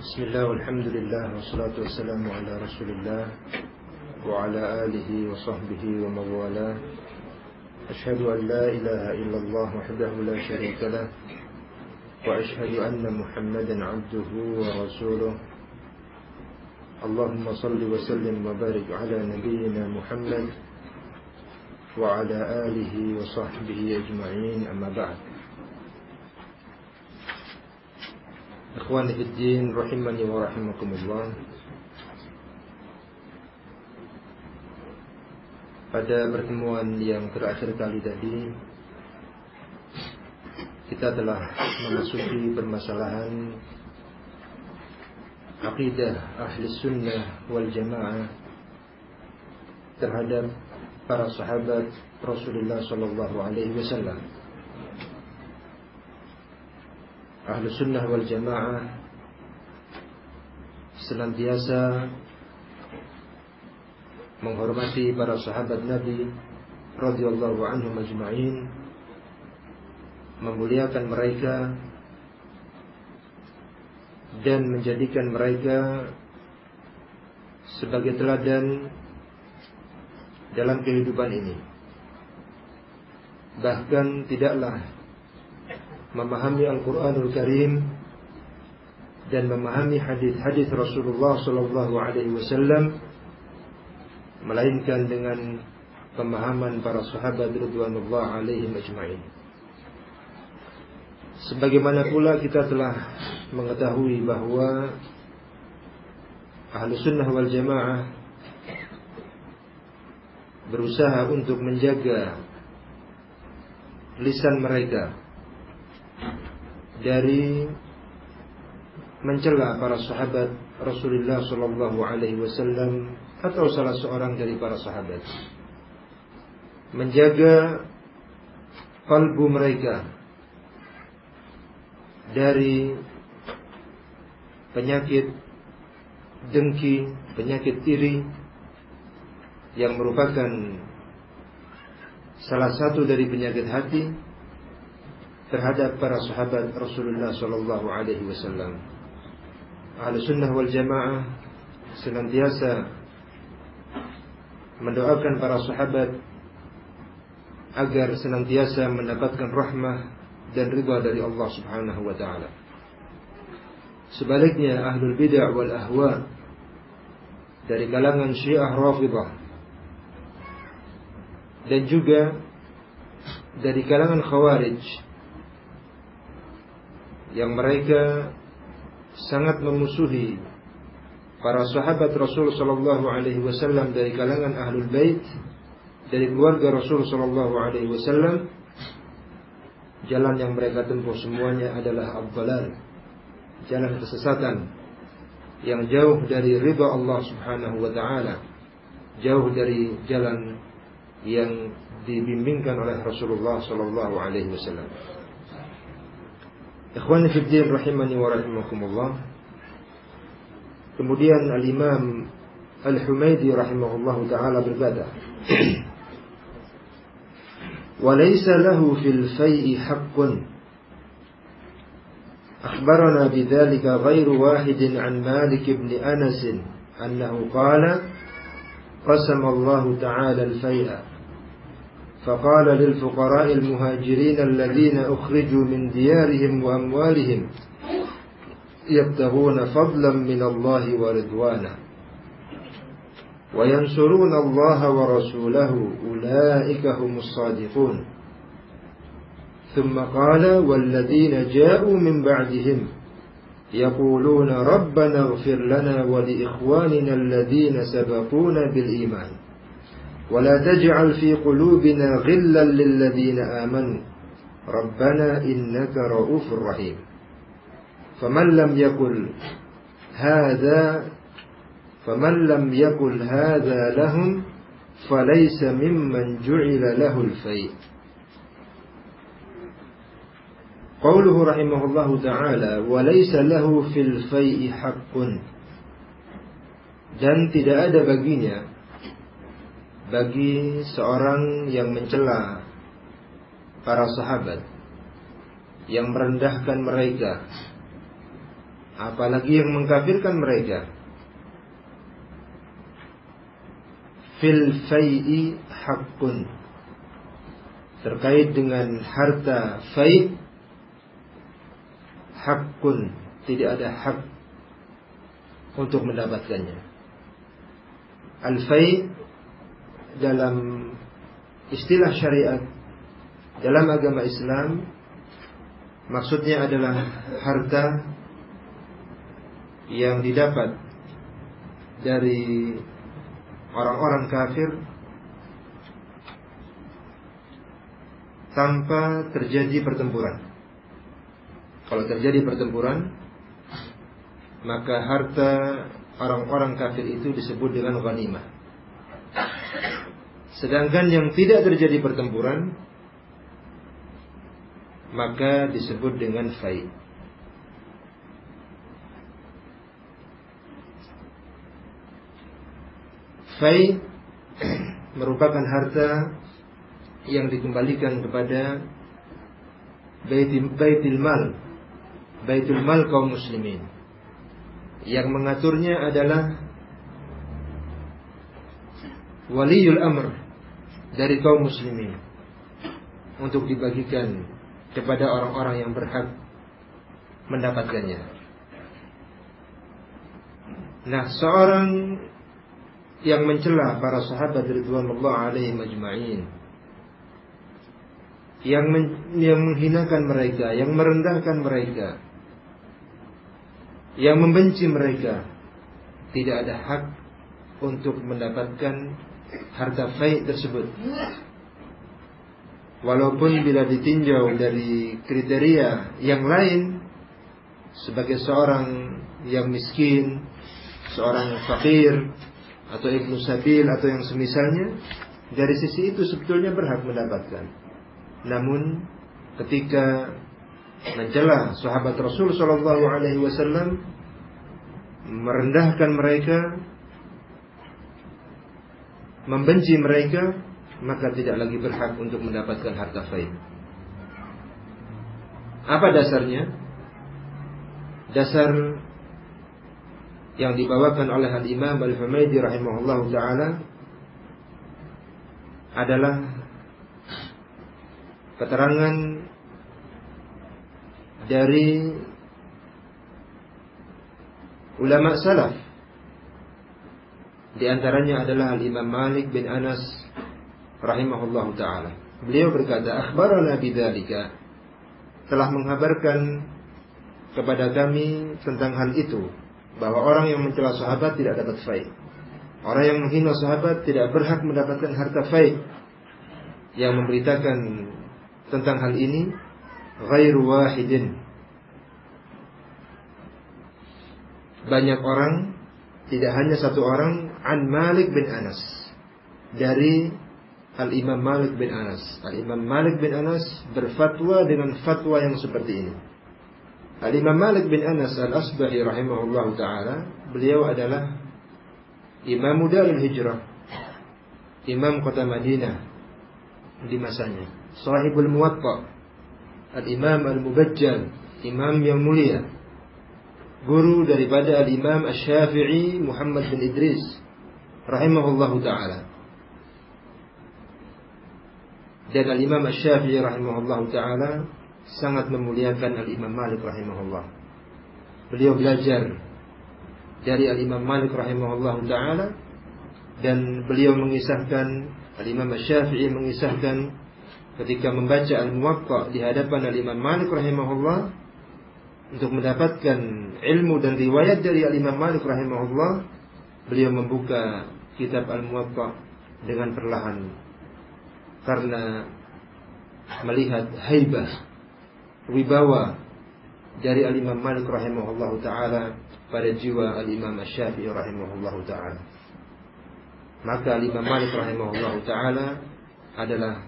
Bismillah walhamdulillah wassalatu wassalamu ala rasulillah wa ala alihi wa sahbihi wa mawala. Ashhadu an la ilaha illallah wahdahu la sharika lah wa ashhadu anna Muhammadan abduhu wa rasuluh. Allahumma salli wa sallim wa barik ala nabiyyina Muhammad wa ala alihi wa sahbihi ajma'in, amma ba'd. Ikhwani fid din, rahimani wa rahimakumullah. Pada pertemuan yang terakhir kali tadi, kita telah memasuki permasalahan aqidah ahli sunnah wal jamaah terhadap para sahabat Rasulullah sallallahu alaihi wasallam. Ahlu sunnah wal jamaah senantiasa menghormati para sahabat Nabi radhiyallahu anhum ajma'in, memuliakan mereka dan menjadikan mereka sebagai teladan dalam kehidupan ini. Bahkan tidaklah memahami Al-Quranul Karim dan memahami hadis-hadis Rasulullah sallallahu alaihi wasallam melainkan dengan pemahaman para sahabat radhiyallahu alaihim ajma'in. Sebagaimana pula kita telah mengetahui bahwa Ahlus Sunnah wal Jamaah berusaha untuk menjaga lisan mereka dari mencela para sahabat Rasulullah sallallahu alaihi wasallam atau salah seorang dari para sahabat, menjaga kalbu mereka dari penyakit dengki, penyakit iri yang merupakan salah satu dari penyakit hati terhadap para sahabat Rasulullah sallallahu alaihi wasallam. Ahlus sunnah wal jamaah senantiasa mendoakan para sahabat agar senantiasa mendapatkan rahmah dan ridha dari Allah Subhanahu wa taala. Sebaliknya ahlul bid'ah wal ahwa dari kalangan Syiah Rafidhah dan juga dari kalangan Khawarij yang mereka sangat memusuhi para sahabat Rasul sallallahu alaihi wasallam dari kalangan Ahlul Bait, dari keluarga Rasul sallallahu alaihi wasallam, jalan yang mereka tempuh semuanya adalah ad-dhalal, jalan kesesatan yang jauh dari ridha Allah Subhanahu wa taala, jauh dari jalan yang dibimbingkan oleh Rasulullah sallallahu alaihi wasallam. Ikhwani fid din, rahimani wa rahimakumullah. Kemudian Al-Imam Al-Humaidi rahimahullahu ta'ala berkata, وَلَيْسَ لَهُ فِي الْفَيْءِ حَقٌّ أخبرنا بذلك غير واحد عن مالك بن أنس أنه قال قسم الله تعالى الفيء فقال للفقراء المهاجرين الذين أخرجوا من ديارهم وأموالهم يبتغون فضلا من الله ورضوانا وينصرون الله ورسوله أولئك هم الصادقون ثم قال والذين جاءوا من بعدهم يقولون ربنا اغفر لنا ولإخواننا الذين سبقونا بالإيمان ولا تجعل في قلوبنا غلا للذين آمنوا ربنا إنك رؤوف رحيم فمن لم يقل هذا لهم فليس ممن جعل له الفيء. قوله رحمه الله تعالى وليس له في الفيء حق, dan tidak ada baginya, bagi seorang yang mencela para sahabat, yang merendahkan mereka, apalagi yang mengkafirkan mereka. Fil fai'i haqqun, terkait dengan harta fai', haqqun, tidak ada hak untuk mendapatkannya. Al-fai' dalam istilah syariat dalam agama Islam maksudnya adalah harta yang didapat dari orang-orang kafir tanpa terjadi pertempuran. Kalau terjadi pertempuran, maka harta orang-orang kafir itu disebut dengan ghanimah. Sedangkan yang tidak terjadi pertempuran, maka disebut dengan fai'. Fai' merupakan harta yang dikembalikan kepada baitul mal kaum muslimin. Yang mengaturnya adalah waliul amr dari kaum muslimin untuk dibagikan kepada orang-orang yang berhak mendapatkannya. Nah, seorang yang mencela para sahabat ridwanullah alaihim ajma'in, yang menghinakan mereka, yang merendahkan mereka, yang membenci mereka, tidak ada hak untuk mendapatkan harta fai' tersebut. Walaupun bila ditinjau dari kriteria yang lain, sebagai seorang yang miskin, seorang fakir, atau ibnu sabil, atau yang semisalnya, dari sisi itu sebetulnya berhak mendapatkan. Namun ketika mencela sahabat Rasul sallallahu alaihi wasallam, merendahkan mereka, membenci mereka, maka tidak lagi berhak untuk mendapatkan harta fai'. Apa dasarnya? Dasar yang dibawakan oleh Al-Imam Al-Humaydi rahimahullahu ta'ala adalah keterangan dari ulama salaf. Di antaranya adalah Al-Imam Malik bin Anas rahimahullahu ta'ala. Beliau berkata, akhbarana bidzalika, telah menghabarkan kepada kami tentang hal itu, bahwa orang yang mencela sahabat tidak dapat fai'. Orang yang menghina sahabat tidak berhak mendapatkan harta fai'. Yang memberitakan tentang hal ini ghairu wahidin, banyak orang, tidak hanya satu orang, an Malik bin Anas, dari Al-Imam Malik bin Anas. Al-Imam Malik bin Anas berfatwa dengan fatwa yang seperti ini. Al-Imam Malik bin Anas Al-Asbahi rahimahullahu ta'ala, beliau adalah Imam Darul Hijrah, Imam kota Madinah di masanya, Sahibul Muwatta, Al-Imam Al-Mubajjal, Imam yang mulia, guru daripada Al-Imam Asy-Syafi'i Muhammad bin Idris rahimahullahu ta'ala. Dan Al-Imam Asy-Syafi'i rahimahullahu ta'ala sangat memuliakan Al-Imam Malik rahimahullah. Beliau belajar dari Al-Imam Malik rahimahullahu ta'ala, dan beliau mengisahkan, Al-Imam Asy-Syafi'i mengisahkan ketika membaca Al-Muwatta di hadapan Al-Imam Malik rahimahullah untuk mendapatkan ilmu dan riwayat dari Al-Imam Malik rahimahullah, beliau membuka kitab Al-Muwatta dengan perlahan karena melihat haibah, wibawa dari Al-Imam Malik rahimahullahu ta'ala pada jiwa Al-Imam Asy-Syafi'i rahimahullahu ta'ala. Maka Al-Imam Malik rahimahullahu ta'ala adalah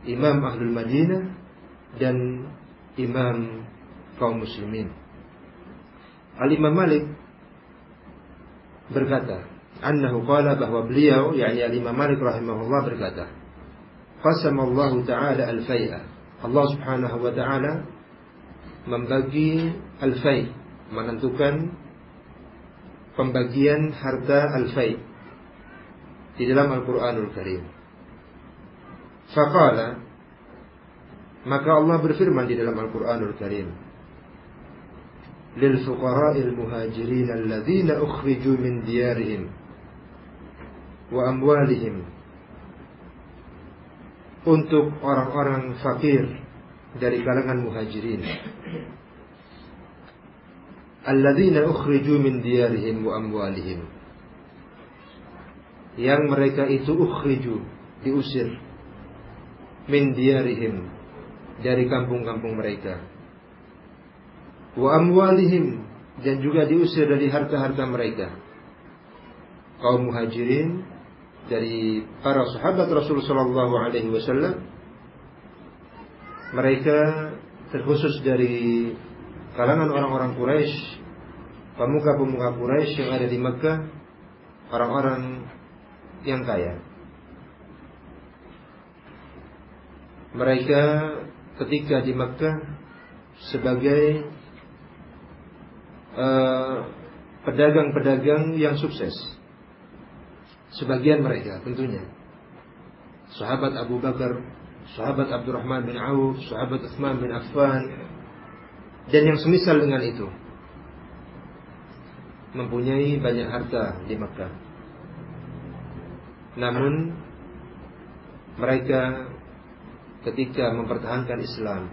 Imam Ahlul Madinah dan Imam kaum muslimin. Al-Imam Malik berkata, annahu qala, bahwa beliau, yakni Al-Imam Malik rahimahullah berkata, qasamallahu ta'ala al-fai'a, Allah subhanahu wa ta'ala membagi al-fai', menentukan pembagian harta al-fai' di dalam Al-Qur'anul Karim. Faqala, maka Allah berfirman di dalam Al-Qur'anul Karim, lil fuqara'il muhajirin alladzina ukhriju min diyarihim wa amwalihim, untuk orang-orang fakir dari kalangan muhajirin, alladzina ukhriju min diyarihim wa amwalihim, yang mereka itu ukhriju, diusir, min diyarihim, dari kampung-kampung mereka, wa amwalihim, dan juga diusir dari harta-harta mereka. Kaum muhajirin dari para sahabat Rasul sallallahu alaihi wasallam, mereka terkhusus dari kalangan orang-orang Quraisy, pemuka-pemuka Quraisy yang ada di Makkah, orang-orang yang kaya. Mereka ketika di Makkah sebagai pedagang-pedagang yang sukses. Sebagian mereka tentunya sahabat Abu Bakar, sahabat Abdurrahman bin Auf, sahabat Utsman bin Affan, dan yang semisal dengan itu, mempunyai banyak harta di Makkah. Namun mereka ketika mempertahankan Islam,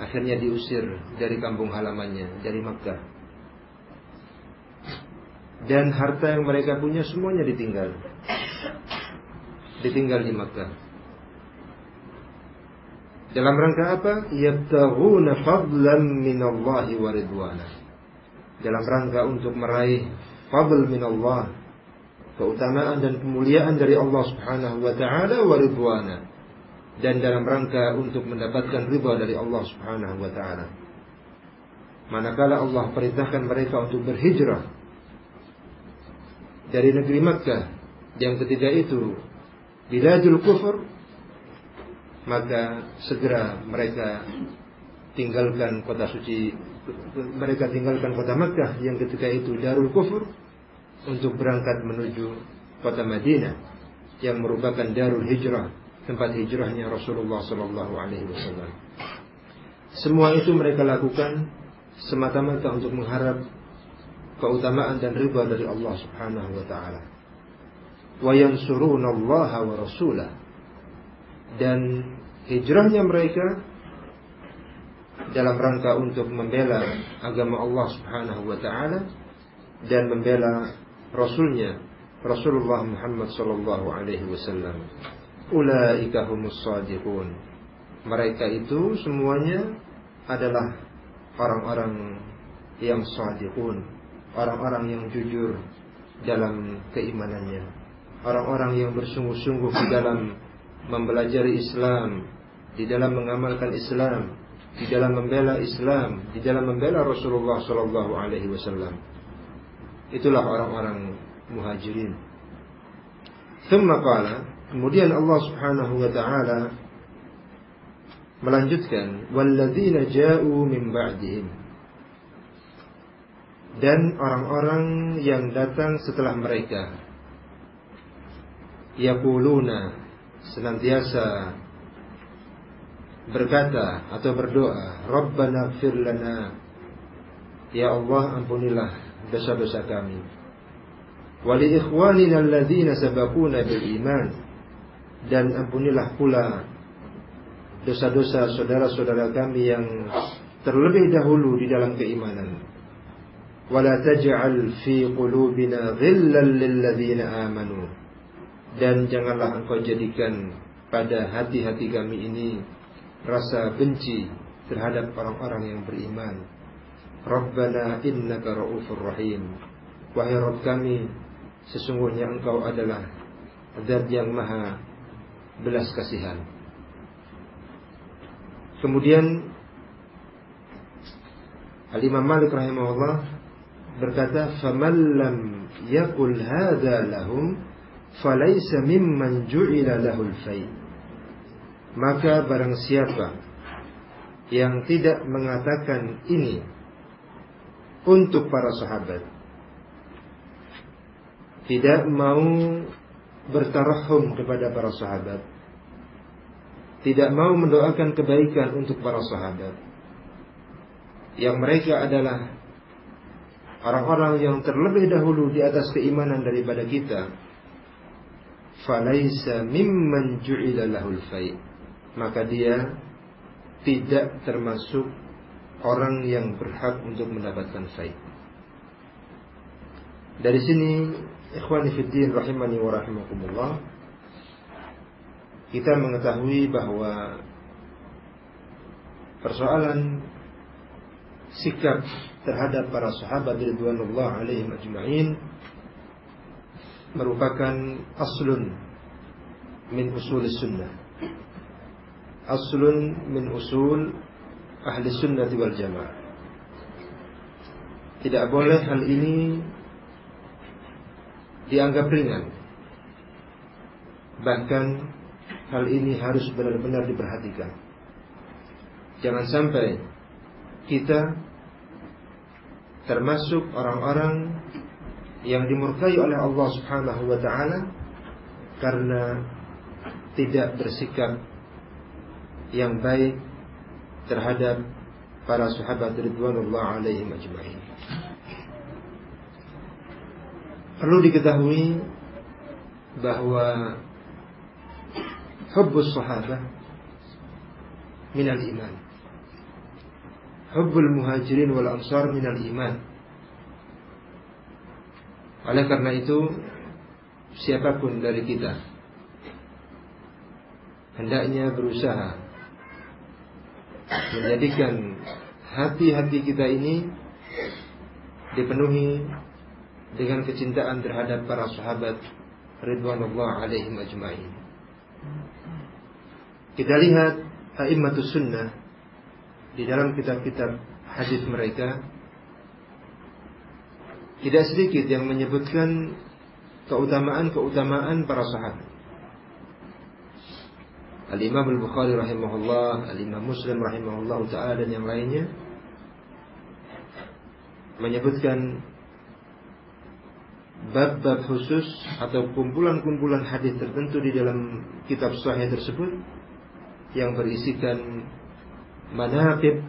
akhirnya diusir dari kampung halamannya, dari Makkah. Dan harta yang mereka punya semuanya ditinggal di Makkah. Dalam rangka apa? Yabtaghuna fadlan minallahi wa ridwana. Dalam rangka untuk meraih fadl minallah, keutamaan dan kemuliaan dari Allah Subhanahu wa taala, wa ridwana, dan dalam rangka untuk mendapatkan ridha dari Allah Subhanahu wa taala. Manakala Allah perintahkan mereka untuk berhijrah dari negeri Makkah yang ketika itu biladul kufur, maka segera mereka tinggalkan kota suci, mereka tinggalkan kota Makkah yang ketika itu darul kufur, untuk berangkat menuju kota Madinah yang merupakan darul hijrah, tempat hijrahnya Rasulullah sallallahu alaihi wasallam. Semua itu mereka lakukan semata-mata untuk mengharap keutamaan dan ridha dari Allah Subhanahu wa taala. Wa yansurunallaha wa rasulah. Dan hijrahnya mereka dalam rangka untuk membela agama Allah Subhanahu wa taala dan membela Rasulnya, Rasulullah Muhammad sallallahu alaihi wasallam. Ulaika humus shadiqun. Mereka itu semuanya adalah orang-orang yang shadiqun, orang-orang yang jujur dalam keimanannya, orang-orang yang bersungguh-sungguh di dalam mempelajari Islam, di dalam mengamalkan Islam, di dalam membela Islam, di dalam membela Rasulullah sallallahu alaihi wasallam. Itulah orang-orang muhajirin. Thumma qala, kemudian Allah Subhanahu wa taala melanjutkan, walladzina ja'u min ba'dihim, dan orang-orang yang datang setelah mereka, yaquluna, senantiasa berkata atau berdoa, Rabbana ighfir lana, ya Allah ampunilah dosa-dosa kami, wa li ikhwanina alladzina sabaquna bil iman, dan ampunilah pula dosa-dosa saudara-saudara kami yang terlebih dahulu di dalam keimanan. Wala taj'al fi qulubina ghillan lil ladzina amanu, dan janganlah engkau jadikan pada hati-hati kami ini rasa benci terhadap orang-orang yang beriman. Rabbana innaka ra'ufur rahim, wahai Rabb kami, sesungguhnya engkau adalah Zat yang maha belas kasihan. Kemudian Al-Imam Malik rahimahullah berkata, faman lam yaqul hadza lahum falaysa mimman ju'ila lahul fai. Maka barang siapa yang tidak mengatakan ini untuk para sahabat, tidak mau bertarahum kepada para sahabat, tidak mau mendoakan kebaikan untuk para sahabat, yang mereka adalah orang-orang yang terlebih dahulu di atas keimanan daripada kita, falaisa mimman ju'ila lahul fai', maka dia tidak termasuk orang yang berhak untuk mendapatkan fai'. Dari sini, ikhwani fiddin rahimani wa rahimakumullah, kita mengetahui bahwa persoalan sikap terhadap para sahabat ridwanullah alaihim ajma'in merupakan aslun min usul sunnah, aslun min usul ahli sunnah wal jamaah. Tidak boleh hal ini dianggap ringan, bahkan hal ini harus benar-benar diperhatikan. Jangan sampai kita termasuk orang-orang yang dimurkai oleh Allah Subhanahu wa ta'ala karena tidak bersikap yang baik terhadap para sahabat ridwanullah alaihim ajma'in. Perlu diketahui bahwa hubbus sahabah minal iman, hubbul muhajirin wal ansar minal iman. Oleh karena itu, siapapun dari kita hendaknya berusaha menjadikan hati-hati kita ini dipenuhi dengan kecintaan terhadap para sahabat ridwanullah alaihim ajma'in. Kita lihat a'immatus sunnah di dalam kitab-kitab hadis mereka, tidak sedikit yang menyebutkan keutamaan-keutamaan para sahabat. Al-Imam Al-Bukhari rahimahullah, Al-Imam Muslim rahimahullah ta'ala, dan yang lainnya menyebutkan bab-bab khusus atau kumpulan-kumpulan hadis tertentu di dalam kitab sahih tersebut yang berisikan manaqib,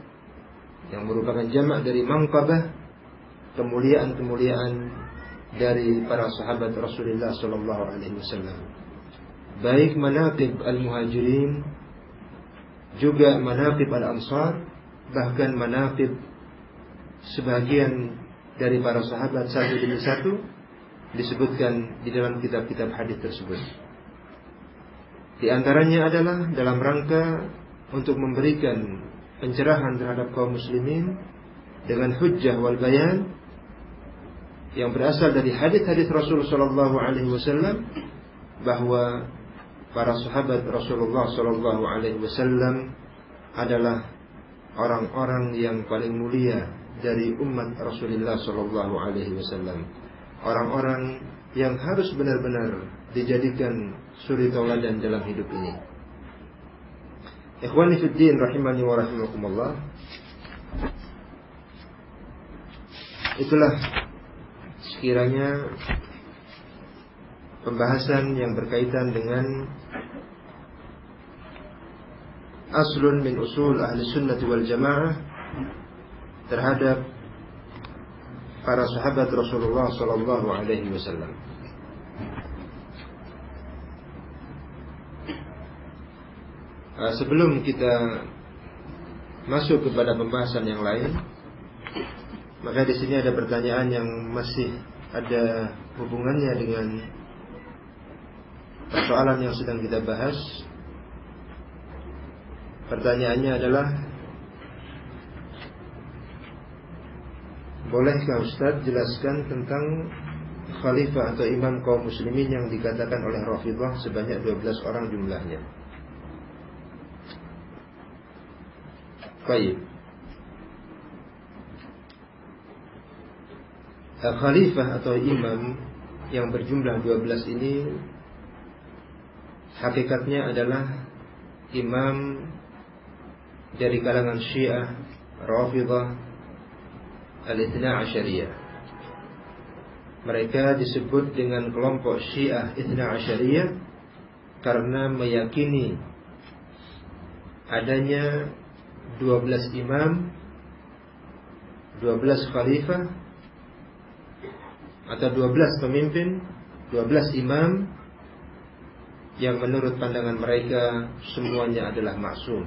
yang merupakan jamak dari manqabah, kemuliaan-kemuliaan dari para sahabat Rasulullah sallallahu alaihi wasallam. Baik manaqib al-muhajirin, juga manaqib al-ansar, bahkan manaqib sebagian dari para sahabat satu demi satu disebutkan di dalam kitab-kitab hadis tersebut. Di antaranya adalah dalam rangka untuk memberikan pencerahan terhadap kaum muslimin dengan hujjah wal bayan yang berasal dari hadis-hadis Rasul sallallahu alaihi wasallam, bahwa para sahabat Rasulullah sallallahu alaihi wasallam adalah orang-orang yang paling mulia dari umat Rasulullah sallallahu alaihi wasallam, orang-orang yang harus benar-benar dijadikan suri tauladan dalam hidup ini. Ikhwani fiddin rahimani wa rahimakumullah, itulah sekiranya pembahasan yang berkaitan dengan aslun min usul ahli sunnati wal jamaah terhadap para sahabat Rasulullah sallallahu alaihi wasallam. Sebelum kita masuk kepada pembahasan yang lain, maka di sini ada pertanyaan yang masih ada hubungannya dengan persoalan yang sedang kita bahas. Pertanyaannya adalah, bolehkah Ustaz jelaskan tentang khalifah atau imam kaum muslimin yang dikatakan oleh Rafidhah sebanyak 12 orang jumlahnya? Baik. Khalifah atau imam yang berjumlah 12 ini hakikatnya adalah imam dari kalangan Syiah, Rafidhah, Al-Ithna Asyariyah. Mereka disebut dengan kelompok Syiah Ithna Asyariyah karena meyakini adanya 12 imam, 12 khalifah atau 12 pemimpin, 12 imam yang menurut pandangan mereka semuanya adalah maksum.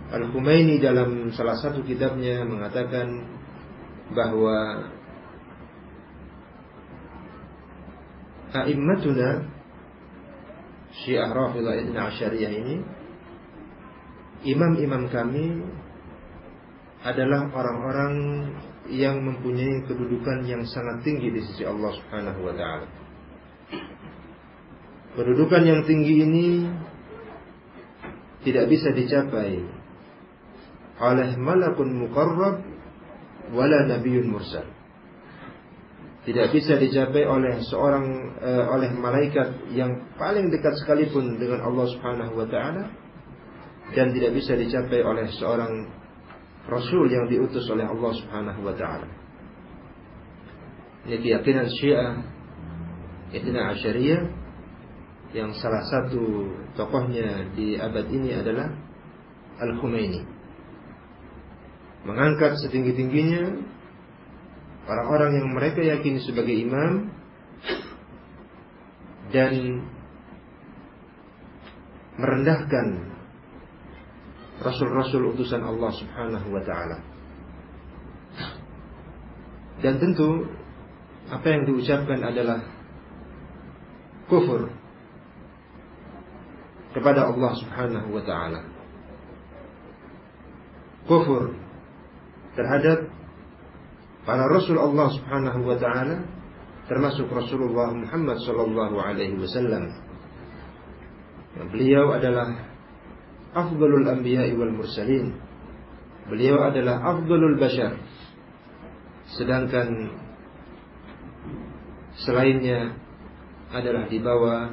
Al-Khumaini dalam salah satu kitabnya mengatakan bahwa a'immatuna Syiah Rafidhah Ithna Asyariyah ini, imam-imam kami adalah orang-orang yang mempunyai kedudukan yang sangat tinggi di sisi Allah Subhanahu wa taala. Kedudukan yang tinggi ini tidak bisa dicapai oleh malakun muqarrab wala nabiyyun mursal. Tidak bisa dicapai oleh oleh malaikat yang paling dekat sekalipun dengan Allah Subhanahu wa taala, dan tidak bisa dicapai oleh seorang rasul yang diutus oleh Allah Subhanahu wa taala. Ini keyakinan Syiah Ithna Asyariyah yang salah satu tokohnya di abad ini adalah Al-Khumaini. Mengangkat setinggi-tingginya orang-orang yang mereka yakini sebagai imam dan merendahkan rasul-rasul utusan Allah Subhanahu wa taala. Dan tentu apa yang diucapkan adalah kufur kepada Allah Subhanahu wa taala. Kufur terhadap para rasul Allah Subhanahu wa taala, termasuk Rasulullah Muhammad sallallahu alaihi wasallam. Beliau adalah afdalul anbiya'i wal mursalin. Beliau adalah afdalul bashar. Sedangkan selainnya adalah di bawah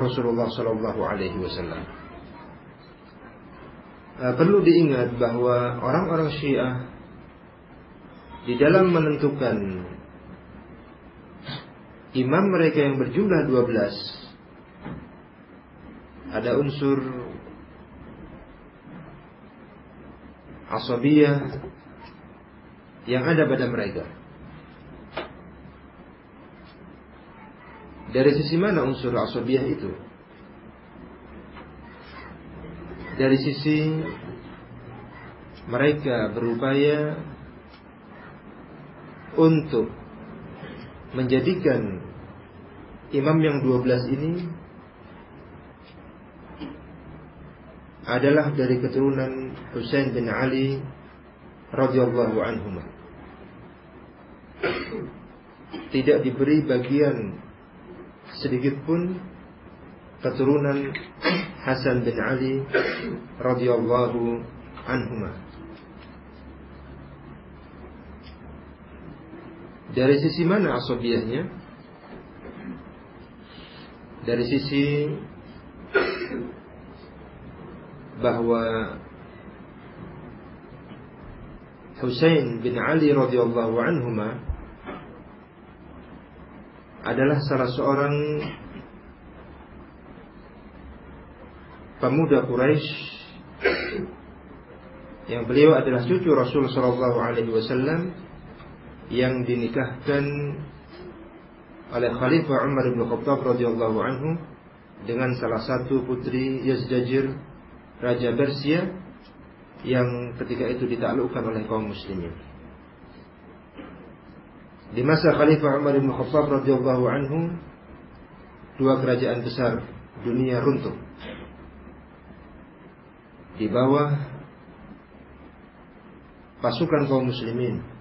Rasulullah sallallahu alaihi wasallam. Perlu diingat bahwa orang-orang Syiah di dalam menentukan imam mereka yang berjumlah 12, ada unsur asabiyah yang ada pada mereka. Dari sisi mana unsur asabiyah itu? Dari sisi mereka berupaya untuk menjadikan imam yang 12 ini adalah dari keturunan Husain bin Ali radhiyallahu anhuma. Tidak diberi bagian sedikit pun keturunan Hasan bin Ali radhiyallahu anhuma. Dari sisi mana asabiyahnya? Dari sisi bahwa Husain bin Ali radhiyallahu anhuma adalah salah seorang pemuda Quraisy yang beliau adalah cucu Rasul sallallahu alaihi wasallam yang dinikahkan oleh Khalifah Umar bin Khattab radhiyallahu anhu dengan salah satu putri Yazdajir, raja Persia yang ketika itu ditaklukkan oleh kaum muslimin. Di masa Khalifah Umar bin Khattab radhiyallahu anhu, dua kerajaan besar dunia runtuh di bawah pasukan kaum muslimin.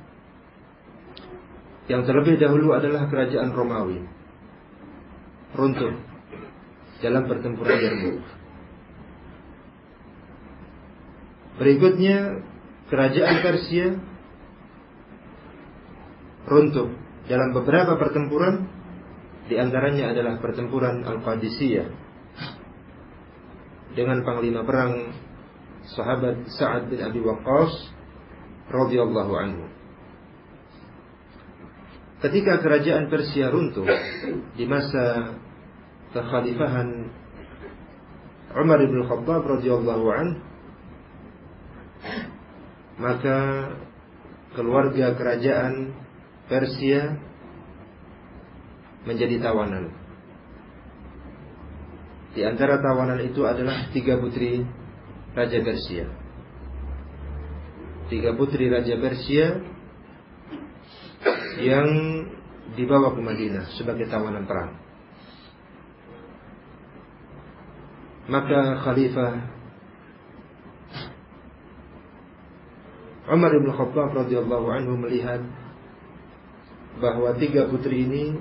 Yang terlebih dahulu adalah kerajaan Romawi, runtuh dalam pertempuran Yarmuk. Berikutnya kerajaan Persia runtuh dalam beberapa pertempuran, di antaranya adalah pertempuran Al-Qadisiyah dengan panglima perang sahabat Sa'ad bin Abi Waqqas radhiyallahu anhu. Ketika kerajaan Persia runtuh di masa kekhalifahan Umar bin Khattab radhiyallahu anhu, maka keluarga kerajaan Persia menjadi tawanan. Di antara tawanan itu adalah 3 putri Raja Persia. 3 putri Raja Persia yang dibawa ke Madinah sebagai tawanan perang. Maka Khalifah Umar bin Khattab radhiyallahu anhu melihat bahwa 3 putri ini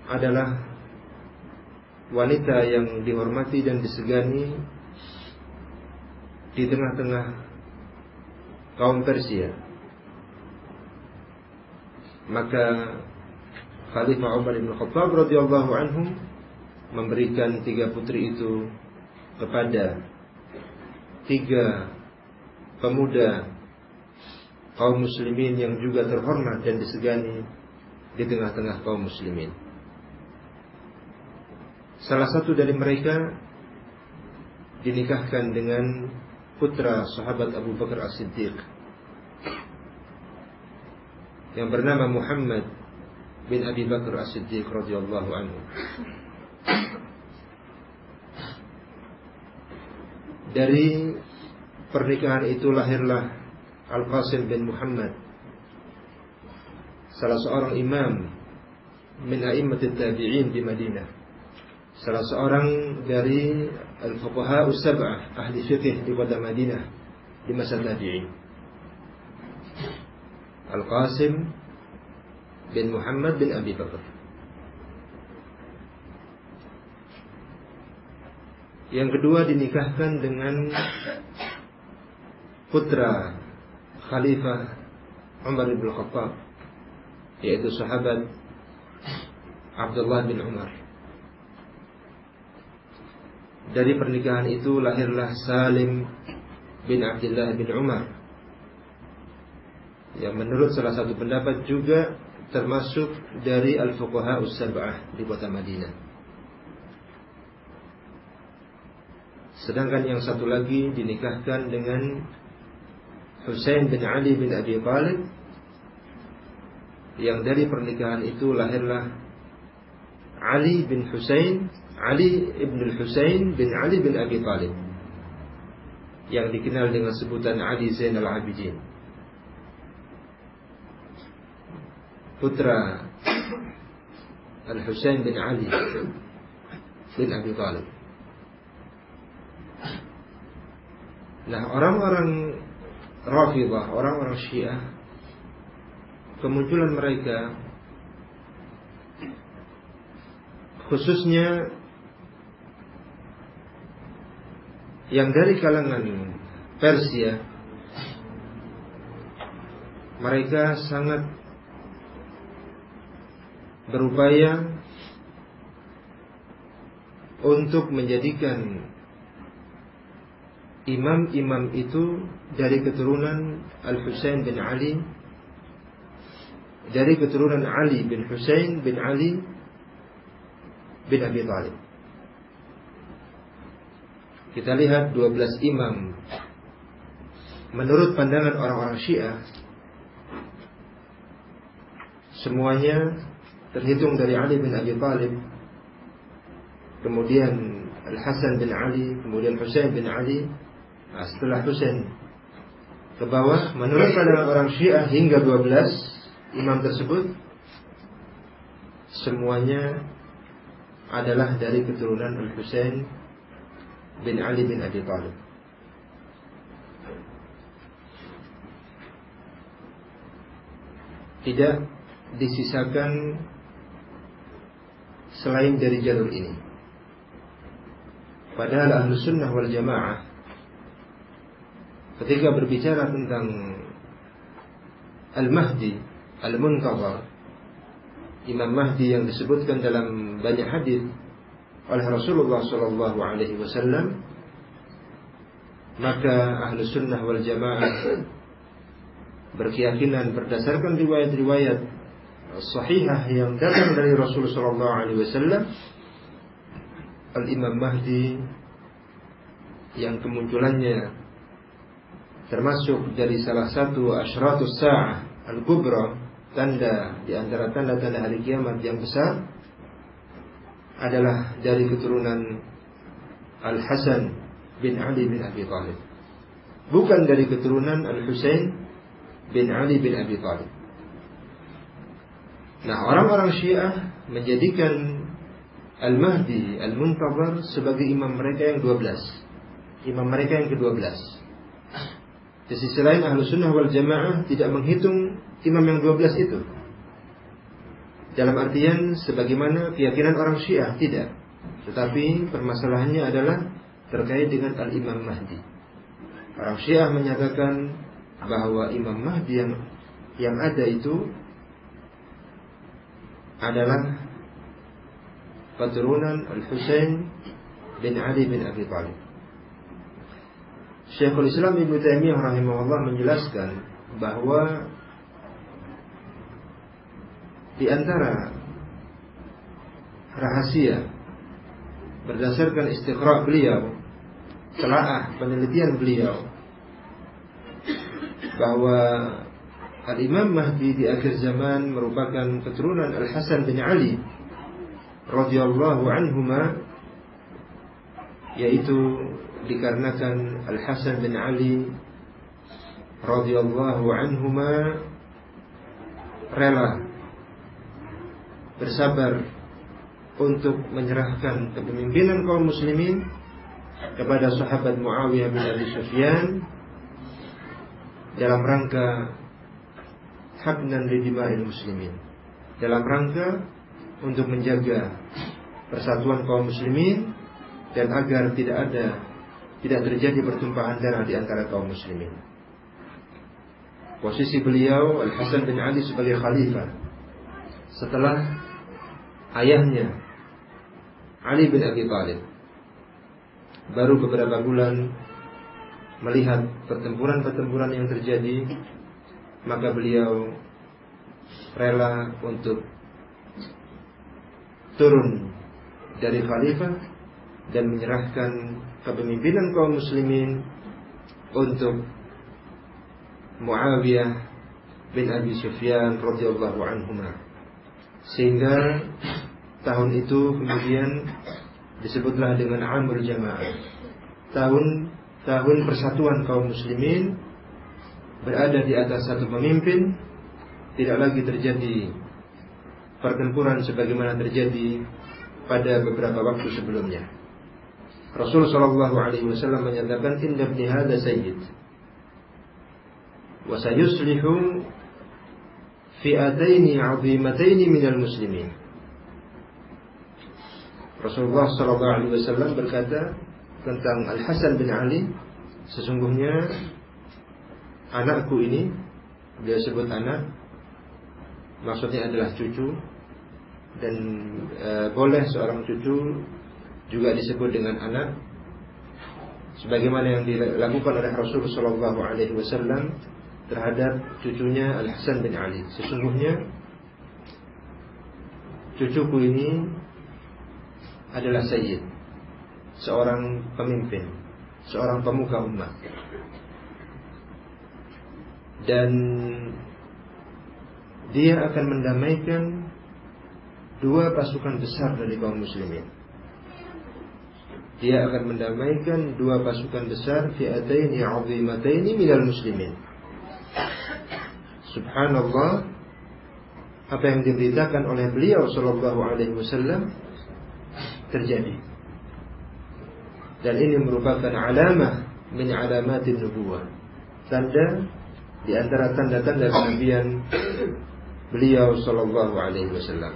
adalah wanita yang dihormati dan disegani di tengah-tengah kaum Persia. Maka Khalifah Umar bin Khattab radhiyallahu anhu memberikan 3 putri itu kepada 3 pemuda kaum muslimin yang juga terhormat dan disegani di tengah-tengah kaum muslimin. Salah satu dari mereka dinikahkan dengan putra sahabat Abu Bakar As-Siddiq yang bernama Muhammad bin Abi Bakar As-Siddiq radhiyallahu anhu. Dari pernikahan itu lahirlah Al-Qasim bin Muhammad, salah seorang imam min a'immatit tabi'in di Madinah, salah seorang dari al-fuqaha as-sab'ah ahli fiqh di kota Madinah di masa tabi'in. Al-Qasim bin Muhammad bin Abi Bakar. Yang kedua dinikahkan dengan putra Khalifah Umar bin Khattab, yaitu sahabat Abdullah bin Umar. Dari pernikahan itu lahirlah Salim bin Abdullah bin Umar, yang menurut salah satu pendapat juga termasuk dari al-fuqaha as-sab'ah di kota Madinah. Sedangkan yang satu lagi dinikahkan dengan Husain bin Ali bin Abi Thalib, yang dari pernikahan itu lahirlah Ali bin Husain, Ali ibn Husain bin Ali bin Abi Thalib, yang dikenal dengan sebutan Ali Zainal Abidin, putra Al-Husain bin Ali bin Abi Thalib. Nah, orang-orang Rafidhah, orang-orang Syiah, kemunculan mereka khususnya yang dari kalangan Persia, mereka sangat berupaya untuk menjadikan imam-imam itu dari keturunan Al-Husain bin Ali, dari keturunan Ali bin Husain bin Ali bin Abi Thalib. Kita lihat 12 imam menurut pandangan orang-orang Syiah semuanya terhitung dari Ali bin Abi Thalib, kemudian Al-Hasan bin Ali, kemudian Husain bin Ali. Nah, setelah Husain ke bawah, menurut pandangan orang Syiah hingga 12 imam tersebut semuanya adalah dari keturunan Al-Husain bin Ali bin Abi Thalib. Tidak disisakan selain dari jalur ini. Padahal Ahlus Sunnah wal Jamaah ketika berbicara tentang Al-Mahdi Al-Muntazar, Imam Mahdi yang disebutkan dalam banyak hadis oleh Rasulullah SAW, maka Ahlus Sunnah wal Jamaah berkeyakinan berdasarkan riwayat-riwayat sahihah yang datang dari Rasulullah SAW, Al-Imam Mahdi yang kemunculannya termasuk dari salah satu asyratus sa'ah al-kubra, tanda di antara tanda-tanda hari kiamat yang besar, adalah dari keturunan Al-Hasan bin Ali bin Abi Thalib, bukan dari keturunan Al-Husain bin Ali bin Abi Thalib. Nah, orang-orang Syiah menjadikan Al-Mahdi Al-Muntazar sebagai imam mereka yang 12, imam mereka yang ke-12. Di sisi lain Ahlus Sunnah wal Jamaah tidak menghitung imam yang 12 itu dalam artian sebagaimana keyakinan orang Syiah, tidak. Tetapi permasalahannya adalah terkait dengan Al-Imam Mahdi. Orang Syiah menyatakan bahwa Imam Mahdi yang ada itu adalah keturunan Al-Husain bin Ali bin Abi Thalib. Syekhul Islam Ibnu Taimiyah rahimahullah menjelaskan bahwa di antara rahasia berdasarkan istiqra' beliau, telaah penelitian beliau, bahwa Al-Imam Mahdi di akhir zaman merupakan keturunan Al-Hasan bin Ali radhiyallahu anhuma, yaitu dikarenakan Al-Hasan bin Ali radhiyallahu anhuma rela bersabar untuk menyerahkan kepemimpinan kaum muslimin kepada sahabat Muawiyah bin Abi Sufyan dalam rangka habnan lidima'il muslimin, dalam rangka untuk menjaga persatuan kaum muslimin dan agar tidak terjadi pertumpahan darah di antara kaum muslimin. Posisi beliau Al-Hasan bin Ali sebagai khalifah setelah ayahnya Ali bin Abi Thalib baru beberapa bulan melihat pertempuran-pertempuran yang terjadi, maka beliau rela untuk turun dari khalifah dan menyerahkan kepemimpinan kaum muslimin untuk Muawiyah bin Abi Sufyan radhiyallahu anhuma. Sehingga tahun itu kemudian disebutlah dengan Amul Jamaah, tahun persatuan kaum muslimin, berada di atas satu pemimpin, tidak lagi terjadi pertempuran sebagaimana terjadi pada beberapa waktu sebelumnya. Rasul sallallahu alaihi wasallam menyatakan, inna ibni hadza sayyid wa sayuslihu fi'ataini 'azimataini minal muslimin. Rasulullah sallallahu alaihi wasallam berkata tentang Al-Hasan bin Ali, sesungguhnya anakku ini, beliau sebut anak, maksudnya adalah cucu, dan boleh seorang cucu juga disebut dengan anak, sebagaimana yang dilakukan oleh Rasulullah sallallahu alaihi wasallam terhadap cucunya Al-Hasan bin Ali. Sesungguhnya cucuku ini adalah sayyid, seorang pemimpin, seorang pemuka umat, dan dia akan mendamaikan dua pasukan besar dari kaum muslimin. Dia akan mendamaikan dua pasukan besar, fi'ataini 'azimataini minal muslimin. Subhanallah, apa yang diberitakan oleh beliau sallallahu alaihi wasallam terjadi. Dan ini merupakan alamah min alamatin nubuwah, tanda di antara tanda-tanda kenabian beliau sallallahu alaihi wasallam.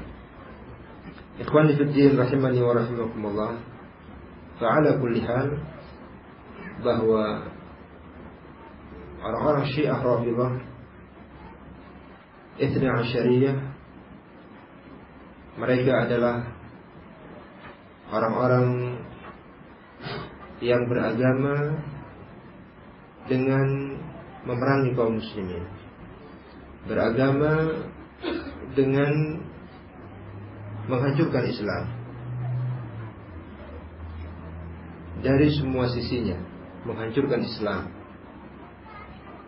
Ikhwani fi din rahimani wa rahimakumullah. Fa'ala kulli hal, bahwa orang-orang Syiah Rafidhah Itsna Asyariyah, mereka adalah orang-orang yang beragama dengan memerangi kaum muslimin, beragama dengan menghancurkan Islam dari semua sisinya, menghancurkan Islam.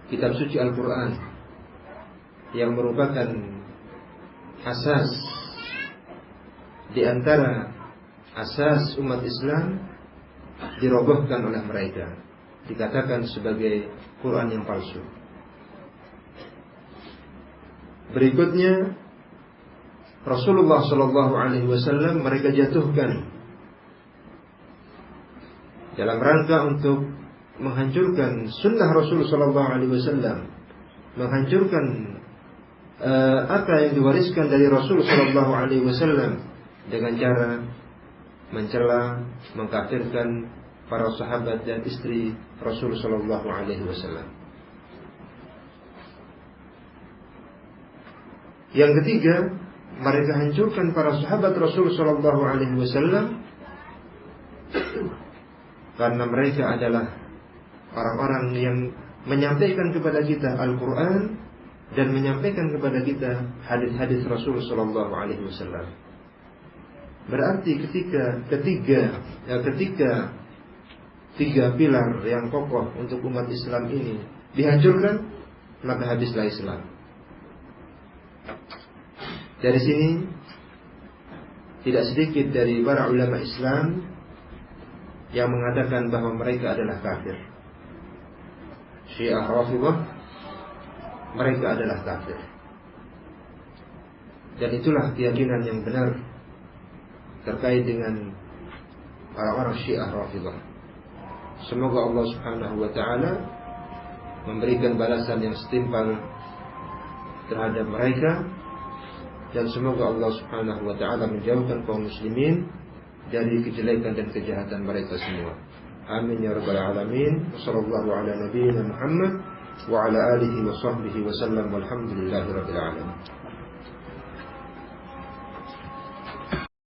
Kitab suci Al-Quran yang merupakan asas di antara asas umat Islam dirobohkan oleh mereka, dikatakan sebagai Quran yang palsu. Berikutnya Rasulullah SAW mereka jatuhkan dalam rangka untuk menghancurkan sunnah Rasulullah SAW, menghancurkan apa yang diwariskan dari Rasulullah SAW dengan cara mencela, mengkafirkan para sahabat dan istri Rasulullah SAW. Yang ketiga, mereka hancurkan para sahabat Rasulullah SAW karena mereka adalah orang-orang yang menyampaikan kepada kita Al-Quran dan menyampaikan kepada kita hadis-hadis Rasulullah SAW. Berarti ketika tiga pilar yang kokoh untuk umat Islam ini dihancurkan, maka habislah Islam. Dari sini tidak sedikit dari para ulama Islam yang mengatakan bahwa mereka adalah kafir. Syiah Rafidhah, mereka adalah kafir. Dan itulah keyakinan yang benar terkait dengan orang-orang Syiah Rafidhah. Semoga Allah Subhanahu wa taala memberikan balasan yang setimpal terhadap mereka, dan semoga Allah Subhanahu wa taala menjauhkan kaum muslimin dari kejelekan dan kejahatan mereka semua. Amin ya rabbal alamin. Wassallallahu ala nabiyyina Muhammad wa ala alihi wa sahbihi wa sallam, walhamdulillahi rabbil alamin.